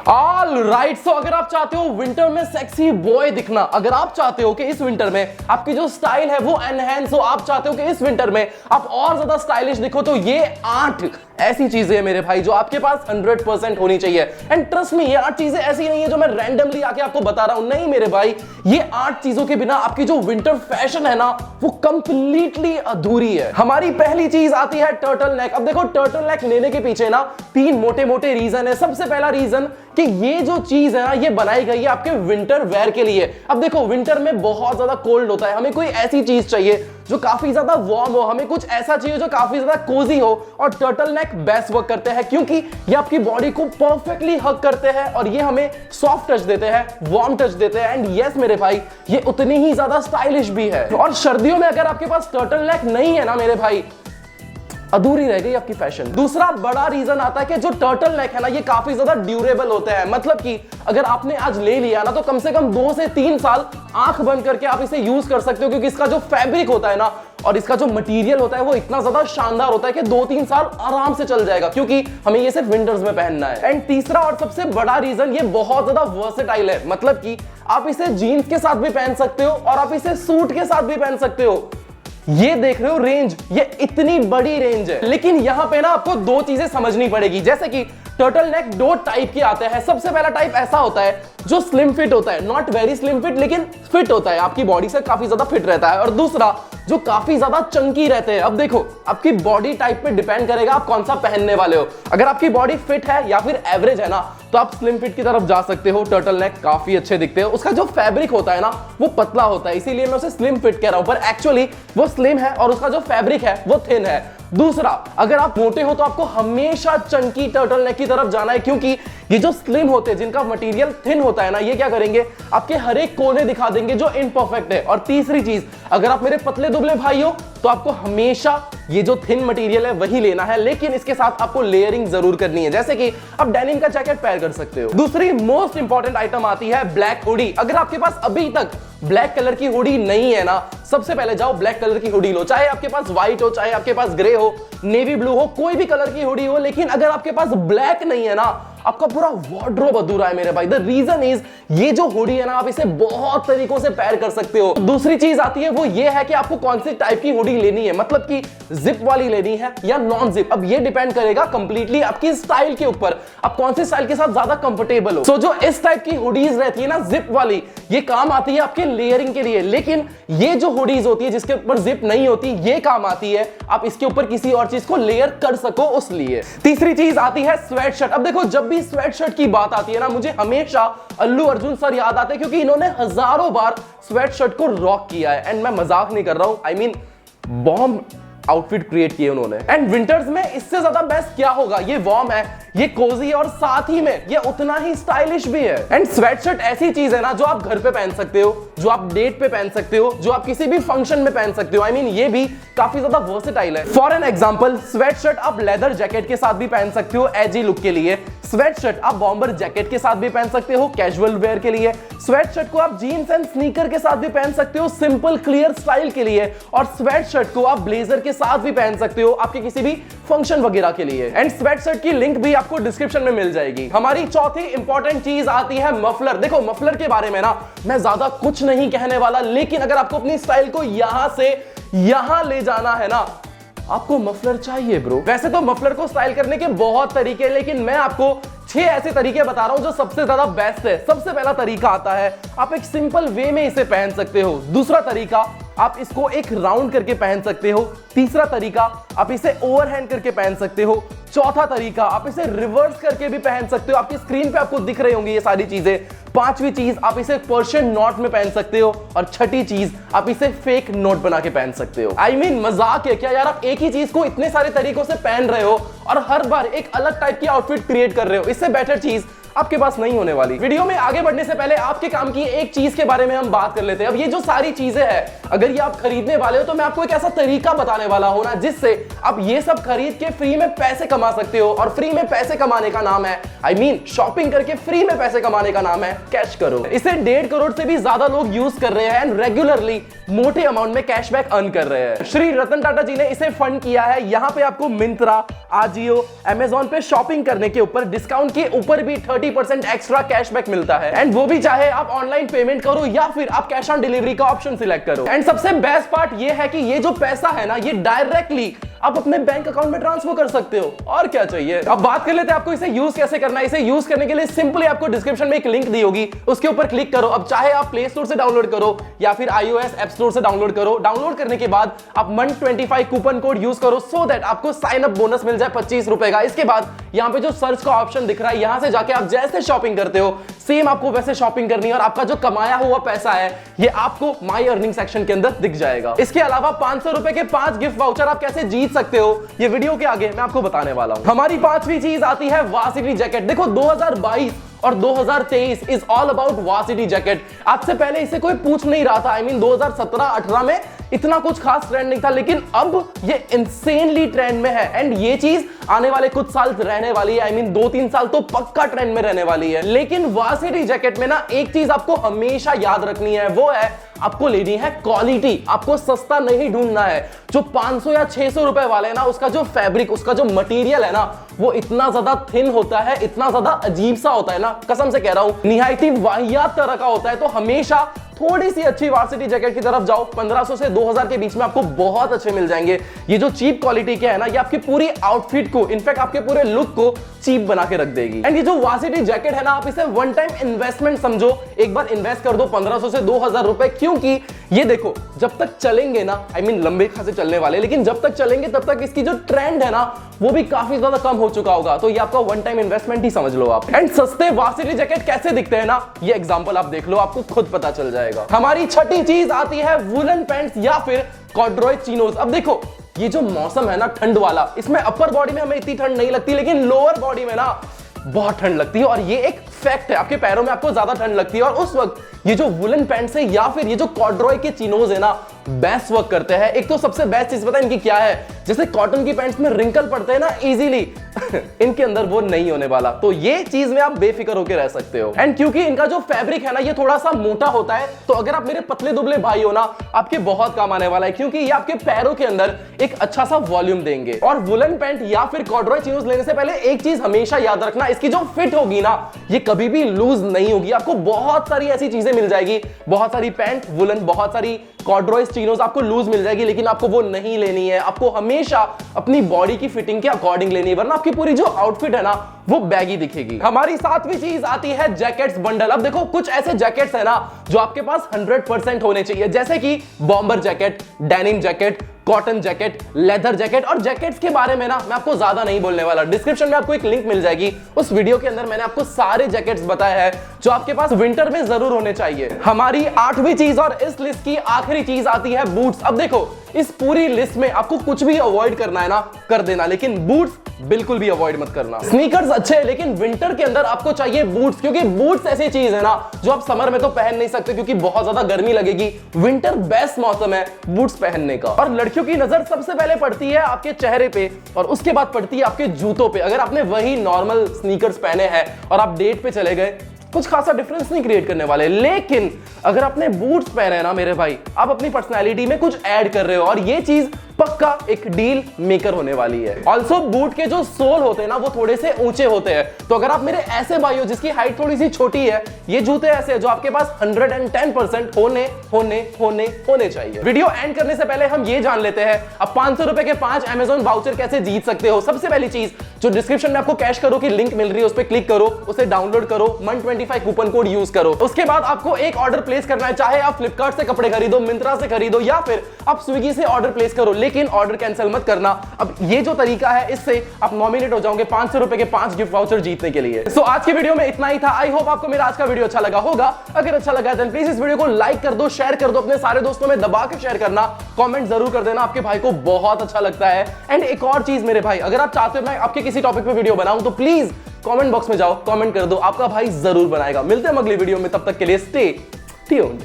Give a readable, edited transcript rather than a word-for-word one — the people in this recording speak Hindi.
ऑल राइट, सो अगर आप चाहते हो विंटर में सेक्सी बॉय दिखना, अगर आप चाहते हो कि इस विंटर में आपकी जो स्टाइल है वो एनहेंस हो, आप चाहते हो कि इस विंटर में आप और ज्यादा स्टाइलिश दिखो, तो ये 8 ऐसी चीजें हैं मेरे भाई जो आपके पास 100% होनी चाहिए। एंड ट्रस्ट मी, ये 8 चीजें ऐसी नहीं है जो मैं रैंडमली आके आपको बता रहा हूं, नहीं मेरे भाई, ये 8 चीजों के बिना आपकी जो विंटर फैशन है ना वो कंप्लीटली अधूरी है। हमारी पहली चीज आती है टर्टल नेक। अब देखो, टर्टल नेक लेने के पीछे ना 3 मोटे मोटे रीजन है। सबसे पहला रीजन कि ये जो चीज है ना ये बनाई गई है आपके विंटर वेयर के लिए। अब देखो, विंटर में बहुत ज्यादा कोल्ड होता है, हमें कोई ऐसी चीज चाहिए जो काफी ज्यादा वार्म हो, हमें कुछ ऐसा चाहिए जो काफी ज्यादा कोजी हो, और टर्टल नेक बेस्ट वर्क करते हैं क्योंकि ये आपकी बॉडी को परफेक्टली हग करते हैं और ये हमें सॉफ्ट टच देते हैं, वार्म टच देते हैं। एंड यस मेरे भाई, ये उतनी ही ज्यादा स्टाइलिश भी है। और सर्दियों में अगर आपके पास टर्टल नेक नहीं है ना मेरे भाई, अधूरी रह गई आपकी फैशन। दूसरा बड़ा रीजन आता है कि जो टर्टल नेक है ना ये काफी ज्यादा ड्यूरेबल होते हैं। मतलब कि अगर आपने आज ले लिया ना तो कम से कम 2 से 3 साल आंख बंद करके आप इसे यूज कर सकते हो, क्योंकि इसका जो फैब्रिक होता है ना और इसका जो मटेरियल होता है वो इतना ज्यादा शानदार होता है कि 2-3 साल आराम से चल जाएगा, क्योंकि हमें ये सिर्फ विंटर्स में पहनना है। एंड तीसरा और सबसे बड़ा रीजन, ये बहुत ज्यादा वर्सेटाइल है। मतलब कि आप इसे जीन्स के साथ भी पहन सकते हो और आप इसे सूट के साथ भी पहन सकते हो। ये देख रहे हो रेंज, ये इतनी बड़ी रेंज है। लेकिन यहां पे ना आपको 2 चीजें समझनी पड़ेगी। जैसे कि टर्टल नेक 2 टाइप के आते हैं। सबसे पहला टाइप ऐसा होता है जो स्लिम फिट होता है, नॉट वेरी स्लिम फिट लेकिन फिट होता है, आपकी बॉडी से काफी ज्यादा फिट रहता है। और दूसरा जो काफी ज्यादा चंकी रहते हैं। अब देखो, आपकी बॉडी टाइप पे डिपेंड करेगा आप कौन सा पहनने वाले हो। अगर आपकी बॉडी फिट है या फिर एवरेज है ना तो आप स्लिम फिट की तरफ जा सकते हो, टर्टल नेक काफी अच्छे दिखते हैं। उसका जो फैब्रिक होता है ना वो पतला होता है, इसीलिए मैं उसे स्लिम फिट कह रहा हूं, पर एक्चुअली वो स्लिम है और उसका जो फैब्रिक है वो थिन है। दूसरा, अगर आप मोटे हो तो आपको हमेशा चंकी टर्टल नेक की तरफ जाना है, क्योंकि ये जो स्लिम होते हैं जिनका मटेरियल थिन होता है ना, ये क्या करेंगे, आपके हर एक कोने दिखा देंगे जो इनपरफेक्ट है। और तीसरी चीज, अगर आप मेरे पतले दुबले भाई हो तो आपको हमेशा ये जो थिन मटेरियल है वही लेना है, लेकिन इसके साथ आपको लेयरिंग जरूर करनी है। जैसे कि आप डेनिम का जैकेट पेयर कर सकते हो। दूसरी मोस्ट इंपॉर्टेंट आइटम आती है ब्लैक हुडी। अगर आपके पास अभी तक ब्लैक कलर की हुडी नहीं है ना, सबसे पहले जाओ ब्लैक कलर की हुडी लो। चाहे आपके पास व्हाइट हो, चाहे आपके पास ग्रे हो, नेवी ब्लू हो, कोई भी कलर की हुडी हो, लेकिन अगर आपके पास ब्लैक नहीं है ना, आपका पूरा वार्डरोब अधूरा है मेरे भाई। द रीजन इज, ये जो हुडी है ना आप इसे बहुत तरीकों से पेयर कर सकते हो। दूसरी चीज आती है वो ये है कि आपको कौन सी टाइप की हुडी लेनी है, मतलब कि जिप वाली लेनी है या नॉन जिप। अब ये डिपेंड करेगा कंप्लीटली आपकी स्टाइल के ऊपर, आप कौन से स्टाइल के साथ ज्यादा कंफर्टेबल हो। सो जो इस टाइप की हुडीज रहती है ना जिप वाली, ये काम आती है आपके लेयरिंग के लिए। लेकिन ये जो हुडीज होती है जिसके ऊपर जिप नहीं होती, ये काम आती है आप इसके ऊपर किसी और चीज को लेयर कर सको उस लिए। तीसरी चीज आती है स्वेट शर्ट। अब देखो, जब भी स्वेट शर्ट की बात आती है ना, मुझे हमेशा अल्लू अर्जुन सर याद आते हैं, क्योंकि इन्होंने हजारों बार स्वेट शर्ट को रॉक किया है। एंड मैं मजाक नहीं कर रहा हूं, I mean bomb outfit create किए उन्होंने। एंड विंटर्स में इससे ज्यादा बेस्ट क्या होगा, ये वार्म है, ये कोजी है और साथ ही में ये उतना ही स्टाइलिश भी है। एंड स्वेटशर्ट ऐसी चीज है ना जो आप घर पे पहन सकते हो, जो आप डेट पे पहन सकते हो, जो आप किसी भी फंक्शन में पहन सकते हो। आई मीन ये भी काफी ज्यादा वर्सेटाइल है। फॉर एन एग्जांपल, स्वेटशर्ट आप लेदर जैकेट के साथ भी पहन सकते हो एजी लुक के लिए। स्वेटशर्ट आप बॉम्बर जैकेट के साथ भी पहन सकते हो कैजुअल वेयर के लिए। स्वेटशर्ट को आप जीन्स एंड स्नीकर के साथ भी पहन सकते हो सिंपल क्लियर स्टाइल के लिए। और स्वेटशर्ट को आप ब्लेजर के साथ भी पहन सकते हो आपके किसी भी फंक्शन वगैरह के लिए। एंड स्वेटशर्ट की लिंक भी आपको डिस्क्रिप्शन में मिल जाएगी। हमारी चौथी इंपॉर्टेंट चीज आती है मफलर। देखो, मफलर के बारे में ना मैं ज्यादा कुछ नहीं कहने वाला, लेकिन अगर आपको अपनी स्टाइल को यहां से यहां ले जाना है ना, आपको मफलर चाहिए ब्रो। वैसे तो मफलर को स्टाइल करने के बहुत तरीके हैं, लेकिन मैं आपको 6 ऐसे तरीके बता रहा हूं जो सबसे ज्यादा बेस्ट है। सबसे पहला तरीका आता है, आप एक सिंपल वे में इसे पहन सकते हो। दूसरा तरीका, आप इसको एक राउंड करके पहन सकते हो। तीसरा तरीका, आप इसे ओवरहैंड करके पहन सकते हो। चौथा तरीका, आप इसे रिवर्स करके भी पहन सकते हो। आपकी स्क्रीन पे आपको दिख रही होंगी ये सारी चीजें। पांचवी चीज, आप इसे पर्शियन नॉट में पहन सकते हो। और छठी चीज, आप इसे फेक नोट बना के पहन सकते हो। आई मीन मजाक है क्या यार, आप एक ही चीज को इतने सारे तरीकों से पहन रहे हो और हर बार एक अलग टाइप की आउटफिट क्रिएट कर रहे हो। इससे बेटर चीज आपके पास नहीं होने वाली। वीडियो में आगे बढ़ने से पहले आपके काम की एक चीज के बारे में हम बात कर लेते हैं। अब ये जो सारी चीजें हैं, अगर ये आप खरीदने वाले हो तो मैं आपको एक ऐसा तरीका बताने वाला हूं ना जिससे आप ये सब खरीद के फ्री में पैसे कमा सकते हो। और फ्री में पैसे कमाने का नाम है, आई मीन शॉपिंग करके फ्री में पैसे कमाने का नाम है कैश करो। इसे 1.5 करोड़ से भी ज्यादा लोग यूज कर रहे हैं एंड रेगुलरली मोटे अमाउंट में कैशबैक अर्न कर रहे हैं। श्री रतन टाटा जी ने इसे फंड किया है। यहाँ पे आपको मिंत्रा, आजियो, अमेजॉन पे शॉपिंग करने के ऊपर डिस्काउंट के ऊपर भी 30% एक्स्ट्रा कैशबैक मिलता है। एंड वो भी चाहे आप ऑनलाइन पेमेंट करो या फिर आप कैश ऑन डिलीवरी का ऑप्शन सिलेक्ट करो। एंड सबसे बेस्ट पार्ट ये है कि ये जो पैसा है ना, ये डायरेक्टली आप अपने बैंक अकाउंट में ट्रांसफर कर सकते हो। और क्या चाहिए। अब बात कर लेते हैं आपको इसे यूज कैसे करना है। इसे यूज करने के लिए सिंपली आपको डिस्क्रिप्शन में एक लिंक दी होगी, उसके ऊपर क्लिक करो। अब चाहे आप प्ले स्टोर से डाउनलोड करो या फिर iOS ऐप स्टोर से डाउनलोड करो। डाउनलोड करने के बाद आप MONT25 कूपन कोड यूज करो सो दैट आपको साइन अप बोनस मिल जाए 25 रुपए का। इसके बाद यहाँ पे जो सर्च का ऑप्शन दिख रहा है, यहां से जाके आप जैसे शॉपिंग करते हो सेम आपको वैसे शॉपिंग करनी है और आपका जो कमाया हुआ पैसा है ये आपको माई अर्निंग सेक्शन के अंदर दिख जाएगा। इसके अलावा 500 रुपए के 5 गिफ्ट वाउचर आप कैसे जीत सकते हो ये वीडियो के आगे मैं आपको बताने वाला हूं। हमारी पांचवी चीज आती है वार्सिटी जैकेट। देखो 2022 और 2023 is all about varsity jacket. आज से पहले इसे कोई पूछ नहीं रहा था। 2017-18 में इतना कुछ खास ट्रेंड नहीं था, लेकिन अब ये इंसेनली ट्रेंड में है। एंड ये चीज आने वाले कुछ साल रहने वाली है। 2-3 साल तो पक्का ट्रेंड में रहने वाली है। लेकिन वार्सिटी जैकेट में ना एक चीज आपको हमेशा याद रखनी है, वो है आपको लेनी है क्वालिटी। आपको सस्ता नहीं ढूंढना है। जो 500 या 600 रुपए वाले है ना, उसका जो फैब्रिक, उसका जो मटेरियल है ना, वो इतना ज्यादा थिन होता है, इतना ज्यादा अजीब सा होता है ना, कसम से कह रहा हूं, निहायती वाहियात तरह का होता है। तो हमेशा थोड़ी सी अच्छी वार्सिटी जैकेट की तरफ जाओ। 1500 से 2000 के बीच में आपको बहुत अच्छे मिल जाएंगे। ये जो चीप क्वालिटी के है ना, ये आपकी पूरी आउटफिट को, इनफैक्ट आपके पूरे लुक को चीप बना के रख देगी। एंड ये जो वार्सिटी जैकेट है ना, आप इसे वन टाइम इन्वेस्टमेंट समझो। एक बार इन्वेस्ट कर दो 1500 से 2000 रुपए, क्योंकि ये देखो जब तक चलेंगे ना, लंबे खासे चलने वाले, लेकिन जब तक चलेंगे तब तक इसकी जो ट्रेंड है ना, वो भी काफी ज्यादा कम हो चुका होगा। तो ये आपका वन टाइम इन्वेस्टमेंट ही समझ लो आप। एंड सस्ते वार्सिटी जैकेट कैसे दिखते हैं ना, ये एग्जांपल आप देख लो, आपको खुद पता चल जाएगा। हमारी छठी चीज आती है वुलन पैंट्स या फिर कॉर्डरॉय चिनोज। अब देखो ये जो मौसम है ना ठंड वाला, इसमें अपर बॉडी में हमें इतनी ठंड नहीं लगती, लेकिन लोअर बॉडी में ना बहुत ठंड लगती है। और ये एक फैक्ट है, आपके पैरों में आपको ज्यादा ठंड लगती है। और उस वक्त ये जो वुलन पैंट्स है या फिर ये जो कॉर्डरॉय के चिनोज है ना, बेस्ट वर्क करते हैं। एक तो सबसे बेस्ट चीज पता है इनकी क्या है, जैसे कॉटन की पैंट्स में रिंकल पड़ते हैं ना इजीली, इनके अंदर वो नहीं होने वाला। तो ये चीज में आप बेफिक्र होकर रह सकते हो। एंड क्योंकि इनका जो फैब्रिक है ना, ये थोड़ा सा मोटा होता है, तो अगर आप मेरे पतले दुबले भाई हो ना, आपके बहुत काम आने वाला है, क्योंकि ये आपके पैरों के अंदर एक अच्छा सा वॉल्यूम देंगे। और वुलन पैंट या फिर कॉर्डरॉय चिनोज लेने से पहले एक चीज हमेशा याद रखना, इसकी जो फिट होगी ना, ये कभी भी लूज नहीं होगी। आपको बहुत सारी ऐसी चीजें मिल जाएगी, बहुत सारी पैंट वुलन, बहुत सारी कॉर्डरॉय चिनोज आपको लूज मिल जाएगी, लेकिन आपको वो नहीं लेनी है। आपको हमेशा अपनी बॉडी की फिटिंग के अकॉर्डिंग लेनी है, वरना आपकी पूरी जो आउटफिट है ना, वो बैगी दिखेगी। हमारी सातवीं चीज आती है जैकेट्स बंडल। अब देखो कुछ ऐसे जैकेट्स है ना जो आपके पास 100% होने चाहिए, जैसे कि bomber jacket, denim jacket, cotton jacket, leather jacket. और जैकेट्स के बारे में ना मैं आपको ज्यादा नहीं बोलने वाला, डिस्क्रिप्शन में आपको एक लिंक मिल जाएगी, उस वीडियो के अंदर मैंने आपको सारे जैकेट्स बताए हैं जो आपके पास विंटर में जरूर होने चाहिए। हमारी आठवीं चीज और इस लिस्ट की आखिरी चीज आती है बूट्स। अब देखो इस पूरी लिस्ट में आपको कुछ भी अवॉइड करना है ना, कर देना, लेकिन बूट्स बिल्कुल भी अवॉइड मत करना। स्नीकर्स अच्छे हैं, लेकिन विंटर के अंदर आपको चाहिए बूट्स, क्योंकि बूट्स ऐसी चीज है ना जो आप समर में तो पहन नहीं सकते क्योंकि बहुत ज्यादा गर्मी लगेगी। विंटर बेस्ट मौसम है बूट्स पहनने का। और लड़कियों की नजर सबसे पहले पड़ती है आपके चेहरे पे और उसके बाद पड़ती है आपके जूतों पे। अगर आपने वही नॉर्मल स्नीकर्स पहने हैं और आप डेट पे चले गए, कुछ खासा डिफरेंस नहीं क्रिएट करने वाले। लेकिन अगर आपने बूट्स पहने हैं ना मेरे भाई, आप अपनी पर्सनैलिटी में कुछ ऐड कर रहे हो और ये चीज पक्का एक डील मेकर होने वाली है। ऑल्सो बूट के जो सोल होते हैं ना, वो थोड़े से ऊंचे होते हैं। तो अगर आप मेरे ऐसे भाई हो जिसकी हाइट थोड़ी सी छोटी है, ये जूते ऐसे जो आपके पास 110% होने चाहिए। वीडियो एंड करने से पहले हम ये जान लेते हैं अब 500 रुपए के 5 अमेजॉन वाउचर कैसे जीत सकते हो। सबसे पहली चीज, जो डिस्क्रिप्शन में आपको कैश करो की लिंक मिल रही है, उस पर क्लिक करो, उसे डाउनलोड करो, MONT25 कूपन कोड यूज करो। उसके बाद आपको एक ऑर्डर प्लेस करना है, चाहे आप फ्लिपकार्ट से कपड़े खरीदो, मिंत्रा से खरीदो या फिर आप स्विगी से ऑर्डर प्लेस करो, लेकिन ऑर्डर कैंसिल मत करना। अब ये जो तरीका है, इससे आप नॉमिनेट हो जाओगे 500 रुपए के 5 गिफ्ट वाउचर जीतने के लिए। सो आज की वीडियो में इतना ही था। आई होप आपको मेरा आज का वीडियो अच्छा लगा होगा। अगर अच्छा लगा तो प्लीज इस वीडियो को लाइक कर दो, शेयर कर दो, अपने सारे दोस्तों में दबा के शेयर करना, कमेंट जरूर कर देना, आपके भाई को बहुत अच्छा लगता है। एंड एक और चीज मेरे भाई, अगर आप चाहते हो मैं आपके किसी टॉपिक पे वीडियो बनाऊं तो प्लीज कमेंट बॉक्स में जाओ, कमेंट कर दो, आपका भाई जरूर बनाएगा। मिलते हैं अगली वीडियो में, तब तक के लिए स्टे ट्यून्ड।